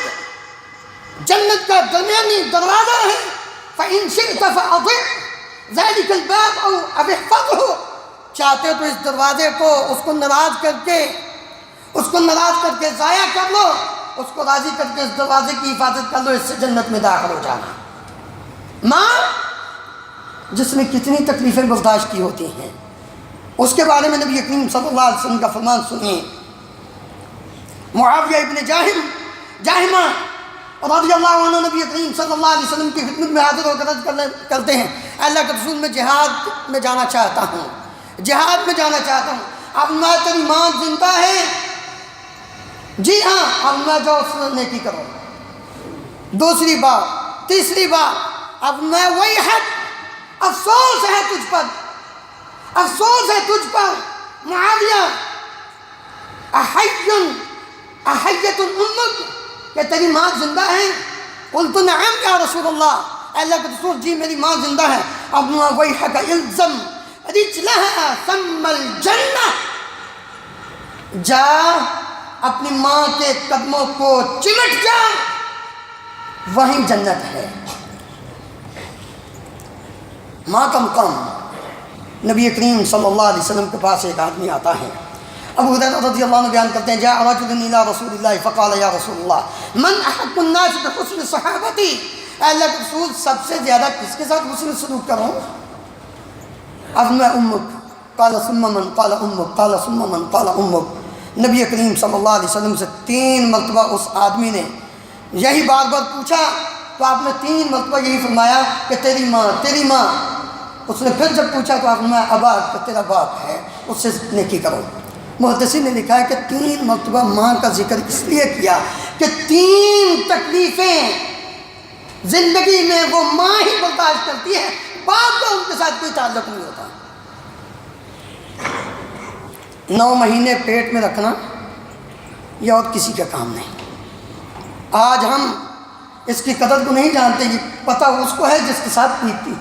جنت کا درمیانی دروازہ ہے. فإن شئت فأضع ذلك الباب أو احفظه، چاہتے تو اس دروازے کو اس کو ناراض کر کے ضائع کر لو، اس کو راضی کر کے اس دروازے کی حفاظت کر لو، اس سے جنت میں داخل ہو جانا. ماں جس نے کتنی تکلیفیں برداشت کی ہوتی ہیں، اس کے بارے میں نبی کریم صلی اللہ علیہ وسلم کا فرمان سنیے. معاویہ ابن جاہمہ رضی اللہ عنہ نبی کریم صلی اللہ علیہ وسلم کی خدمت میں حاضر ہو کر عرض کرتے ہیں اللہ کے رسول میں جہاد میں جانا چاہتا ہوں. اب میں تیری ماں زندہ ہے؟ جی ہاں. اب میں جو نیکی کرو. دوسری بات، تیسری بات، اب میں وہی حد، افسوس ہے تجھ پر معاویہ، احیت امک، کہ تیری ماں زندہ ہے؟ قلت نعم یا رسول اللہ، اللہ کے رسول جی میری ماں زندہ ہے. اب ویحک الزم رجلها ثم الجنہ، جا اپنی ماں کے قدموں کو چمٹ جا، وہیں جنت ہے. ماں کا مقام. نبی کریم صلی اللہ علیہ وسلم کے پاس ایک آدمی آتا ہے، ابو ہریرہ رضی اللہ عنہ بیان کرتے ہیں جاء رجل الى رسول اللہ فقال یا رسول اللہ من احق الناس بحسن صحابتی، اللہ کے رسول سب سے زیادہ کس کے ساتھ حسن سلوک کروں؟ اب میں امک، قال ثم من، قال امک، قال ثم من، قال امک. نبی کریم صلی اللہ علیہ وسلم سے 3 مرتبہ اس آدمی نے یہی بار بار پوچھا تو آپ نے 3 مرتبہ یہی فرمایا کہ تیری ماں تیری ماں۔ اس نے پھر جب پوچھا تو آپ نے فرمایا ابا، کہ تیرا باپ ہے، اس سے نیکی کرو۔ محدثین نے لکھا ہے کہ 3 مرتبہ ماں کا ذکر اس لیے کیا کہ 3 تکلیفیں زندگی میں وہ ماں ہی برداشت کرتی ہے، باپ کا ان کے ساتھ کوئی تعلق نہیں ہوتا۔ 9 مہینے پیٹ میں رکھنا یہ اور کسی کا کام نہیں۔ آج ہم اس کی قدر کو نہیں جانتے، یہ پتہ اس کو ہے جس کے ساتھ پیتی۔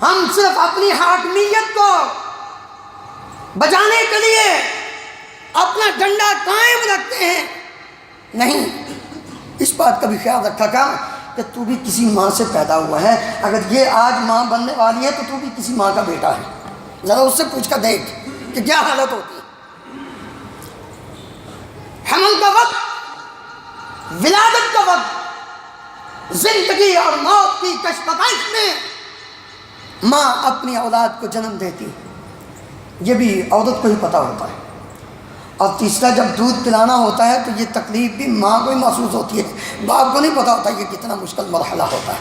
ہم صرف اپنی حاکمیت کو بچانے کے لیے اپنا ڈنڈا قائم رکھتے ہیں۔ نہیں، اس بات کا بھی خیال رکھا کر کہ تو بھی کسی ماں سے پیدا ہوا ہے۔ اگر یہ آج ماں بننے والی ہے تو تو بھی کسی ماں کا بیٹا ہے۔ ذرا اس سے پوچھ کر دیکھ کہ کیا حالت ہوتی ہے۔ حمل کا وقت، ولادت کا وقت، زندگی اور موت کی کشمکش میں ماں اپنی اولاد کو جنم دیتی، یہ بھی عورت کو ہی پتہ ہوتا ہے۔ اور تیسرا، جب دودھ پلانا ہوتا ہے تو یہ تکلیف بھی ماں کو ہی محسوس ہوتی ہے، باپ کو نہیں پتہ ہوتا یہ کتنا مشکل مرحلہ ہوتا ہے۔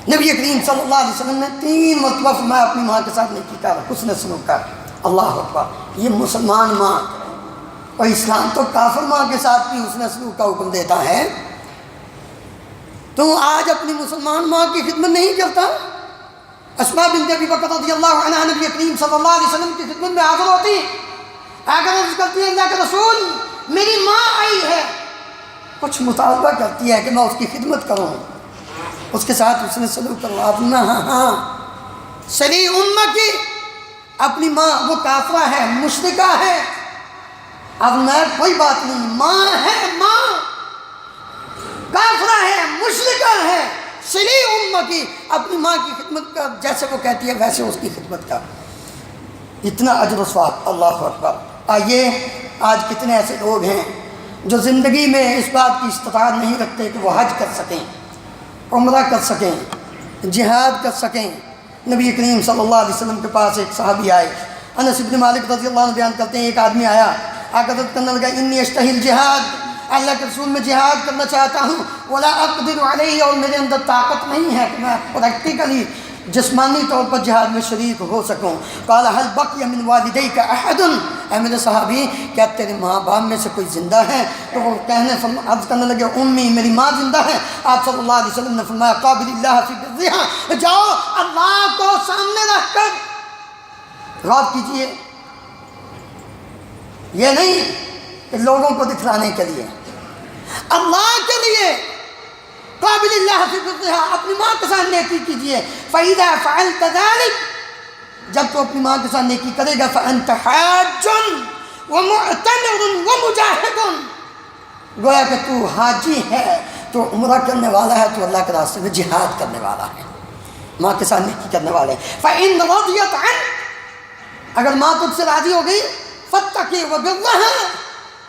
نبی کریم صلی اللہ علیہ وسلم نے 3 مرتبہ فرمایا اپنی ماں کے ساتھ نیکی کر، حسن سلوک کر۔ اللہ اکبر، یہ مسلمان ماں، اور اسلام تو کافر ماں کے ساتھ بھی حسن سلوک کا حکم دیتا ہے۔ تو آج اپنی مسلمان ماں کی خدمت نہیں کرتا؟ اسماء بنت ابی بکر رضی اللہ عنہا نبی کریم صلی اللہ علیہ وسلم کی خدمت میں حاضر ہوتی، اگر عرض کرتی ہے اللہ کے رسول میری ماں آئی ہے، کچھ مطالبہ کرتی ہے کہ میں اس کی خدمت کروں، اس کے ساتھ اس نے سلوک کروں۔ آپ نے ہاں سلی امہ کی، اپنی ماں وہ کافرہ ہے، مشرکہ ہے، اب میں کوئی بات نہیں، ماں ہے، ماں کافرہ ہے، مشرکہ ہے، سلی امہ کی، اپنی ماں کی خدمت کا جیسے وہ کہتی ہے ویسے اس کی خدمت کا، اتنا اجر و ثواب۔ اللہ اکبر۔ آئیے، آج کتنے ایسے لوگ ہیں جو زندگی میں اس بات کی استطاعت نہیں رکھتے کہ وہ حج کر سکیں، عمرہ کر سکیں، جہاد کر سکیں۔ نبی کریم صلی اللہ علیہ وسلم کے پاس ایک صحابی آئے، انس بن مالک رضی اللہ عنہ بیان کرتے ہیں، ایک آدمی آیا، عقدت کرنے لگا، انی اشتہی الجہاد، اللہ کے رسول میں جہاد کرنا چاہتا ہوں، ولا اقدر علیہ، اور میرے اندر طاقت نہیں ہے کہ میں پریکٹیکلی جسمانی طور پر جہاد میں شریک ہو سکوں۔ قال هل بقي من والديك احد، اے میرے صحابی کیا تیرے ماں باپ میں سے کوئی زندہ ہے؟ تو وہ عرض کرنے لگے امی، میری ماں زندہ ہے۔ آپ صلی اللہ علیہ وسلم نے فرمایا قابل اللہ فی برها، جاؤ اللہ کو سامنے رکھ کر غور کیجئے، یہ نہیں کہ لوگوں کو دکھلانے کے لیے، اللہ کے لیے قابل اللہ فی برها، اپنی ماں کے ساتھ نیکی کیجئے۔ فَإِذَا فَعَلْتَ ذَلِكَ، جب تو اپنی ماں کے ساتھ نیکی کرے گا، فَأَنْتَ حَاجٌ وَمُعْتَمِرٌ وَمُجَاهِدٌ، گویا کہ تو حاجی ہے، تو عمرہ کرنے والا ہے، تو اللہ کے راستے میں جہاد کرنے والا ہے، ماں کے ساتھ نیکی کرنے والے ہیں۔ فَإِنْ رَضِيَتْ عَنْكَ، اگر ماں تجھ سے راضی ہو گئی، فَاتَّقِي وَبِرَّهَا،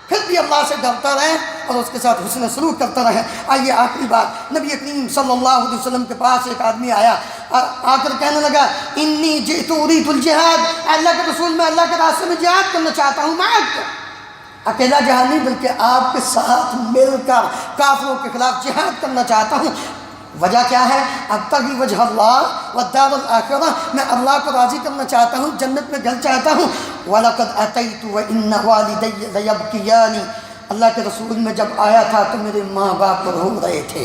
پھر بھی اللہ سے ڈرتا رہے اور اس کے ساتھ حسن سلوک کرتا رہے۔ آئیے آخری بات، نبی کریم صلی اللہ علیہ وسلم کے پاس ایک آدمی آیا، آ کر کہنے لگا انی جئت اريد الجہاد، اللہ کے رسول میں اللہ کے راستے میں جہاد کرنا چاہتا ہوں، معک، اکیلا جہاد نہیں بلکہ آپ کے ساتھ مل کر کافروں کے خلاف جہاد کرنا چاہتا ہوں۔ وجہ کیا ہے؟ ابتغی وجہ اللہ والدار الآخرہ، میں اللہ کو راضی کرنا چاہتا ہوں، جنت میں گھر چاہتا ہوں۔ وَلَقَدْ أَتَيْتُ وَإِنَّ وَالِدَيَّ لَيَبْكِيَانِ، اللہ کے رسول میں جب آیا تھا تو میرے ماں باپ رو رہے تھے،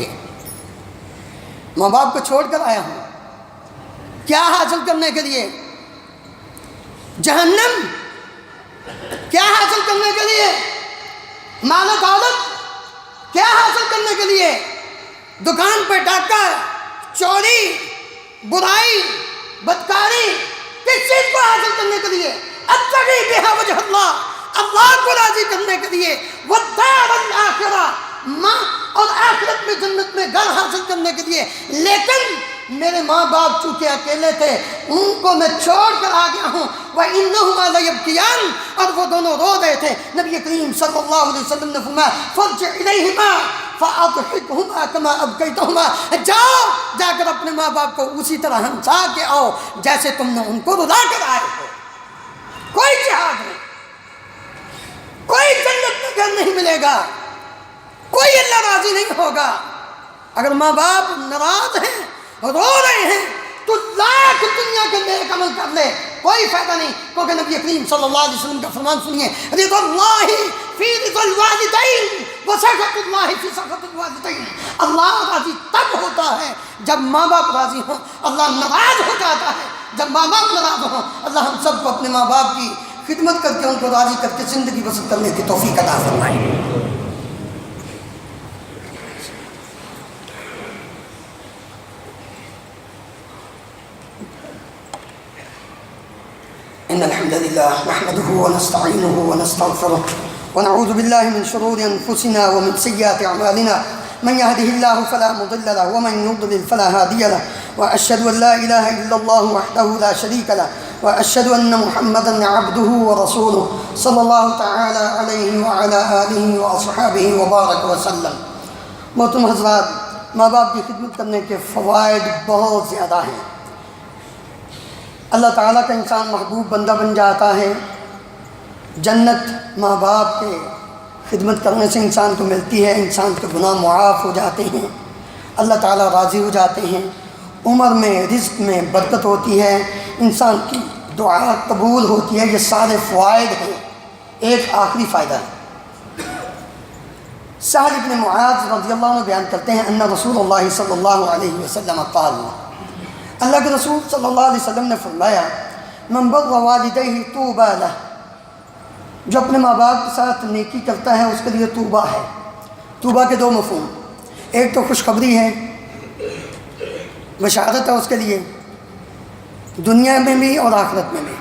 ماں باپ کو چھوڑ کر آیا ہوں، کیا حاصل کرنے کے لیے؟ جہنم۔ کیا حاصل کرنے کے لیے؟ مال و دولت۔ کیا حاصل کرنے کے لیے؟ دکان پہ ڈاکہ، چوری، برائی، بدکاری، کس چیز کو حاصل کرنے کے لیے؟ ابتغی بہا وجہ اللہ، اللہ کو راضی کرنے کے لیے، والدار الآخرہ، ماں اور آخرت میں جنت میں گھر حاصل کرنے کے لیے۔ لیکن میرے ماں باپ چونکہ اکیلے تھے، ان کو میں چھوڑ کر آ گیا ہوں، وَإِنَّهُمَا لَيَبْكِيَانِ، اور وہ دونوں رو رہے تھے۔ نبی کریم صلی اللہ علیہ وسلم نے فرمایا فَارْجِعْ إِلَيْهِمَا فَأَضْحِكْهُمَا كَمَا أَبْكَيْتَهُمَا، جاؤ جا کر اپنے ماں باپ کو اسی طرح ہنسا کے آؤ جیسے تم نے ان کو رلا کر آئے ہو۔ کوئی جہاد نہیں، کوئی جنت میں گھر نہیں ملے گا، کوئی اللہ راضی نہیں ہوگا۔ اگر ماں باپ ناراض ہیں، رو رہے ہیں، تو لاکھ دنیا کے نیک عمل کر لے، کوئی فائدہ نہیں، کیونکہ نبی کریم صلی اللہ علیہ وسلم کا فرمان سنیے، رضا اللہ فی رضا الوالدین وسخط اللہ فی سخط الوالدین۔ اللہ راضی تب ہوتا ہے جب ماں باپ راضی ہوں، اللہ ناراض ہو جاتا ہے جب ماں باپ ناراض ہوں۔ اللہ ہم سب کو اپنے ماں باپ کی خدمت کر کے ان کو راضی کر کے زندگی بسر کرنے کی توفیق عطا فرمائے۔ إن الحمد لله نحمده ونستعينه ونستغفره ونعوذ بالله من شرور أنفسنا ومن سيئات أعمالنا، من يهده الله فلا مضل له ومن يضلل فلا هادي له، وأشهد أن لا إله إلا الله وحده لا شريك له، وأشهد أن محمدا عبده ورسوله صلى الله تعالى عليه وعلى آله وأصحابه وبارك وسلم۔ محترم حضرات، ماں باپ کی خدمت کرنے کے فوائد بہت زیادہ ہیں۔ اللہ تعالیٰ کا انسان محبوب بندہ بن جاتا ہے۔ جنت ماں باپ کے خدمت کرنے سے انسان کو ملتی ہے، انسان کے گناہ معاف ہو جاتے ہیں، اللہ تعالیٰ راضی ہو جاتے ہیں، عمر میں رزق میں برکت ہوتی ہے، انسان کی دعا قبول ہوتی ہے۔ یہ سارے فوائد ہیں۔ ایک آخری فائدہ ہے، سہل بن معاذ رضی اللہ عنہ بیان کرتے ہیں، ان رسول اللہ صلی اللہ علیہ وسلم قال، اللہ کے رسول صلی اللہ علیہ وسلم نے فرمایا، من بر والدیہ طوبی لہ، جو اپنے ماں باپ کے ساتھ نیکی کرتا ہے اس کے لیے طوبیٰ ہے۔ طوبیٰ کے دو مفہوم، ایک تو خوشخبری ہے، بشارت ہے اس کے لیے دنیا میں بھی اور آخرت میں بھی،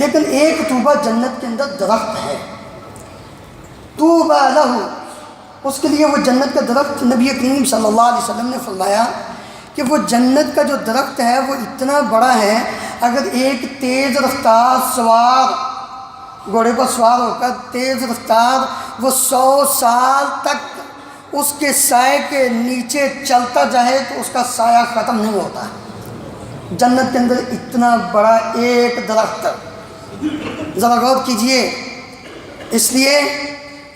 لیکن ایک طوبیٰ جنت کے اندر درخت ہے، طوبی لہ، اس کے لیے وہ جنت کا درخت۔ نبی کریم صلی اللہ علیہ وسلم نے فرمایا کہ وہ جنت کا جو درخت ہے وہ اتنا بڑا ہے، اگر ایک تیز رفتار سوار گھوڑے پر سوار ہو کر تیز رفتار وہ 100 سال تک اس کے سائے کے نیچے چلتا جائے تو اس کا سایہ ختم نہیں ہوتا۔ جنت کے اندر اتنا بڑا ایک درخت، ذرا غور کیجئے۔ اس لیے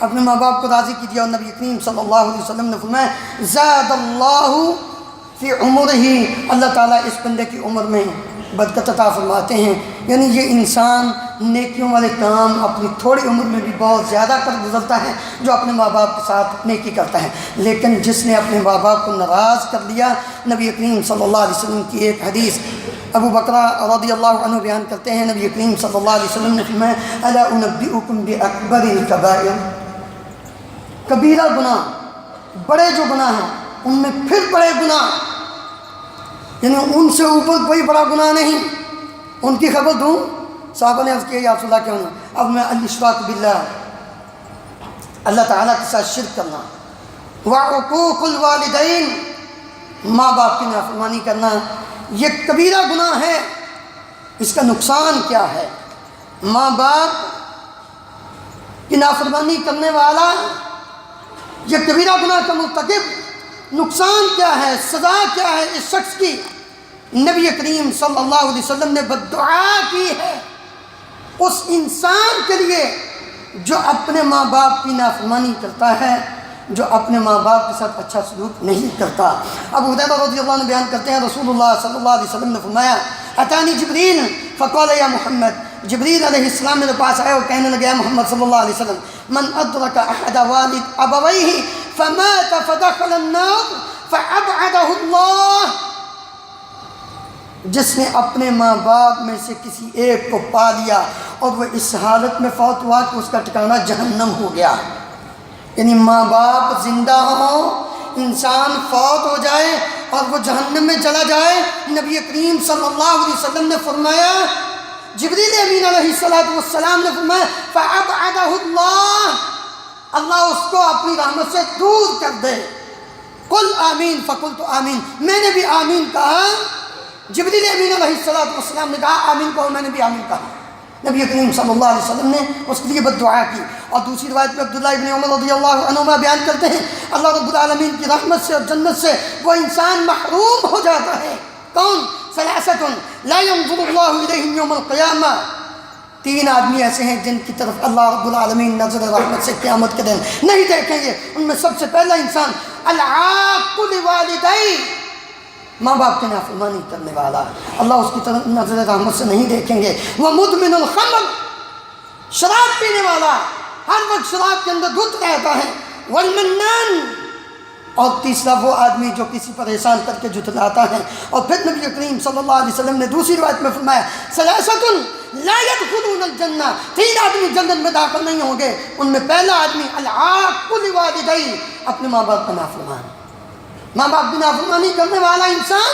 اپنے ماں باپ کو راضی کیجیے، اور نبی کریم صلی اللہ علیہ وسلم نے فرمایا، زاد اللہ فی عمرہ، اللہ تعالیٰ اس بندے کی عمر میں برکت عطا فرماتے ہیں۔ یعنی یہ انسان نیکیوں والے کام اپنی تھوڑی عمر میں بھی بہت زیادہ کر گزرتا ہے جو اپنے ماں باپ کے ساتھ نیکی کرتا ہے، لیکن جس نے اپنے ماں باپ کو ناراض کر لیا، نبی کریم صلی اللہ علیہ وسلم کی ایک حدیث ابو بکرہ رضی اللہ عنہ بیان کرتے ہیں، نبی کریم صلی اللہ علیہ وسلم نے فرمایا، الا انبئکم باکبر الکبائر، کبیرہ گناہ، بڑے جو گناہ ہیں ان میں پھر بڑے گناہ، یعنی ان سے اوپر کوئی بڑا گناہ نہیں، ان کی خبر دوں۔ صحابہ نے عرض کیا، یا رسول اللہ کیوں نہیں؟ اب میں الاشراک باللہ، اللہ تعالیٰ کے ساتھ شرک کرنا، وعقوق الوالدین، ماں باپ کی نافرمانی کرنا، یہ کبیرہ گناہ ہے۔ اس کا نقصان کیا ہے؟ ماں باپ کی نافرمانی کرنے والا یہ کبیرہ گناہ کا مرتکب، نقصان کیا ہے، سزا کیا ہے اس شخص کی؟ نبی کریم صلی اللہ علیہ وسلم نے بددعا کی ہے اس انسان کے لیے جو اپنے ماں باپ کی نافرمانی کرتا ہے، جو اپنے ماں باپ کے ساتھ اچھا سلوک نہیں کرتا۔ ابو ہریرہ رضی اللہ عنہ بیان کرتے ہیں، رسول اللہ صلی اللہ علیہ وسلم نے فرمایا، اتانی جبریل فقال یا محمد، جبریل علیہ السلام میرے پاس آئے اور کہنے لگے، محمد صلی اللہ علیہ وسلم، من ادرک احد والد ابویہ فمات فدخل النار فابعدہ اللہ، جس نے اپنے ماں باپ میں سے کسی ایک کو پا لیا اور وہ اس حالت میں فوت ہوا کہ اس کا ٹھکانہ جہنم ہو گیا۔ یعنی ماں باپ زندہ ہوں، انسان فوت ہو جائے اور وہ جہنم میں چلا جائے، نبی کریم صلی اللہ علیہ وسلم نے فرمایا، جبریل امین علیہ السلام نے فرمایا، فَأَبْعَدَهُ اللَّهُ، اللہ اس کو اپنی رحمت سے دور کر دے۔ قُلْ آمین فَقُلْتُ آمین، میں نے بھی آمین کہا، جبریل امین علیہ السلام نے کہا آمین کہو، میں نے بھی آمین کہا۔ نبی کریم صلی اللہ علیہ وسلم نے اس کے لیے بددعا کی۔ اور دوسری روایت میں عبداللہ ابن عمر رضی اللہ عنہما بیان کرتے ہیں، اللہ رب العالمین کی رحمت سے اور جنت سے وہ انسان محروم ہو جاتا ہے۔ کون؟ ثلاثۃ لا ينظر اللہ الیہم یوم القیامہ، 3 آدمی ایسے ہیں جن کی طرف اللہ رب العالمین نظر رحمت سے قیامت کے دن نہیں دیکھیں گے۔ ان میں سب سے پہلا انسان العاق لوالدیہ، ماں باپ کی نافرمانی کرنے والا، اللہ اس کی طرف نظر رحمت سے نہیں دیکھیں گے۔ ومدمن الخمر، شراب پینے والا، ہر وقت شراب کے اندر دھت رہتا ہے۔ والمنان، اور تیسرا وہ آدمی جو کسی پر احسان کر کے جھٹلاتا ہے۔ اور پھر نبی کریم صلی اللہ علیہ وسلم نے دوسری روایت میں فرمایا ثلاثۃ لا يدخلون الجنہ، 3 آدمی جنت میں داخل نہیں ہوں گے۔ ان میں پہلا آدمی العاق لوالدیہ، اپنے ماں باپ کا نافرمان، ماں باپ کی نافرمانی کرنے والا انسان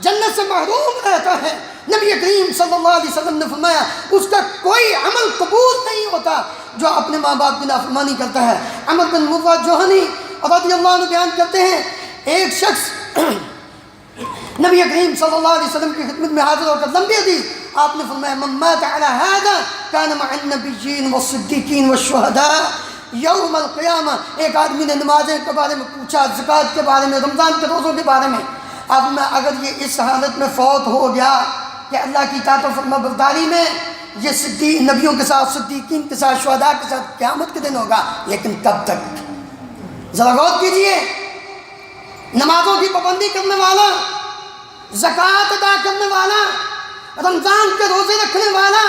جنت سے محروم رہتا ہے۔ نبی کریم صلی اللہ علیہ وسلم نے فرمایا اس کا کوئی عمل قبول نہیں ہوتا جو اپنے ماں باپ کی نافرمانی کرتا ہے۔ عمر بن مرہ جوہنی رضی اللہ عنہ بیان کرتے ہیں، ایک شخص نبی کریم صلی اللہ علیہ وسلم کی خدمت میں حاضر ہو کر لمبی حدیث، آپ نے فرمایا من مات علی ھذا کان مع النبیین والصدیقین والشہداء یوم القیامہ۔ ایک آدمی نے نمازیں کے بارے میں پوچھا، زکوٰۃ کے بارے میں، رمضان کے روزوں کے بارے میں۔ اب میں اگر یہ اس حالت میں فوت ہو گیا کہ اللہ کی اطاعت و فرما برداری میں، یہ صدیق نبیوں کے ساتھ، صدیقین کے ساتھ، شہداء کے ساتھ قیامت کے دن ہوگا، لیکن کب تک؟ ذرا غور کیجئے، نمازوں کی پابندی کرنے والا، زکوٰۃ ادا کرنے والا، رمضان کے روزے رکھنے والا،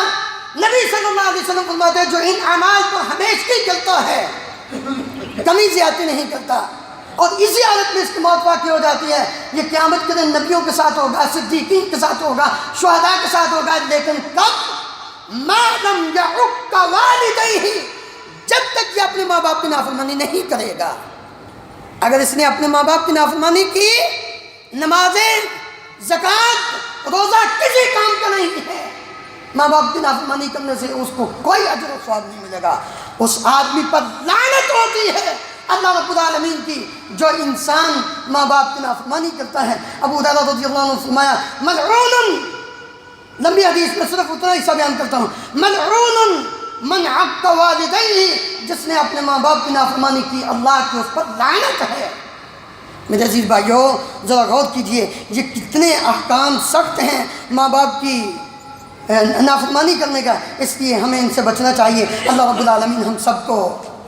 نبی صلی اللہ علیہ وسلم فرماتے ہیں جو ان اعمال پر ہمیشہ کرتا ہے، کمی زیادتی نہیں کرتا، اور اسی حالت میں اس کی موت واقع ہو جاتی ہے، یہ قیامت کے دن نبیوں کے ساتھ ہوگا، صدیقین کے ساتھ ہوگا، شہداء کے ساتھ ہوگا، لیکن کب؟ ما لم یعق والدیہ، جب تک یہ اپنے ماں باپ کی نافرمانی نہیں کرے گا۔ اگر اس نے اپنے ماں باپ کی نافرمانی کی، نمازیں، زکوٰۃ، روزہ کسی کام کا نہیں ہے، ماں باپ کی نافرمانی کرنے سے اس کو کوئی اجر و ثواب نہیں ملے گا، اس آدمی پر لعنت ہوتی ہے اللہ رب العالمین کی جو انسان ماں باپ کی نافرمانی کرتا ہے۔ ابو ہریرہ رضی اللہ عنہ نے فرمایا ملعون، لمبی حدیث میں صرف اتنا حصہ بیان کرتا ہوں، ملعون من عق والدیہ، جس نے اپنے ماں باپ کی نافرمانی کی، اللہ کی اس پر لعنت ہے۔ میرے عزیز بھائیو، ذرا غور کیجئے، یہ کتنے احکام سخت ہیں ماں باپ کی نافرمانی کرنے کا، اس لیے ہمیں ان سے بچنا چاہیے۔ اللہ رب العالمین ہم سب کو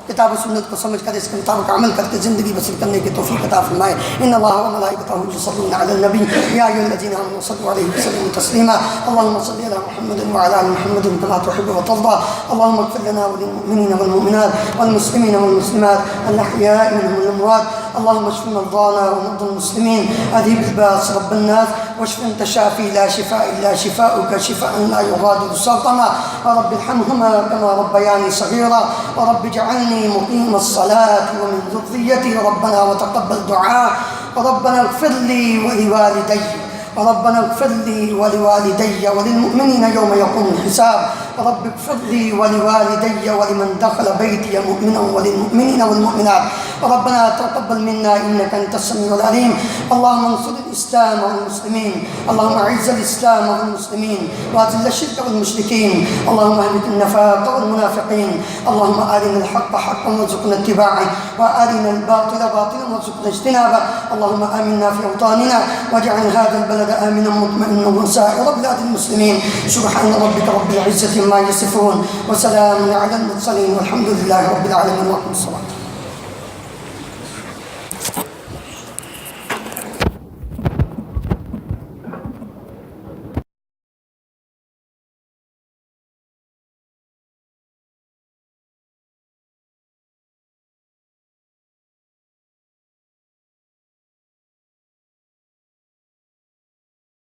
کتاب و سنت کو سمجھ کر اس کے مطابق عمل کر کے زندگی بسر کرنے کی توفیق عطا فرمائے۔ ان اللہ و ملائکتہ یصلون علی النبی یا ایھا الذین آمنوا صلوا علیہ وسلموا تسلیما۔ اللهم صل علی محمد وعلی آل محمد كما تحب وترضى۔ اللهم اغفر لنا وللمؤمنین والمؤمنات والمسلمین والمسلمات الاحیاء منهم والاموات۔ اللهم اشف مرضانا ومرضى المسلمين، اذهب الباس رب الناس واشف انت شافي لا شفاء الا شفاؤك شفاء لا يغادر سقما۔ رب ارحمهما كما ربياني صغيرا، ورب اجعلني مقيم الصلاة ومن ذريتي ربنا وتقبل دعاء، ربنا اغفر لي ولوالدي، ربنا اغفر لي ولوالدي وللمؤمنين يوم يقوم الحساب، رب اغفر لي ولوالدي ولمن دخل بيتي مؤمنا وللمؤمنين والمؤمنات، ربنا تقبل منا إنك أنت السميع العليم، اللهم انصر الإسلام والمسلمين، اللهم أعز الإسلام والمسلمين وأذل الشرك والمشركين، اللهم اهلك النفاق والمنافقين، اللهم أرنا الحق حقا وارزقنا اتباعه، وأرنا الباطل باطلا وارزقنا اجتنابه، اللهم آمنا في أوطاننا واجعل هذا البلد آمنا مطمئنا وسائر بلاد المسلمين، سبحان ربك رب العزة عما يصفون وسلام على المرسلين والحمد لله رب العالمين، وأقم الصلاة.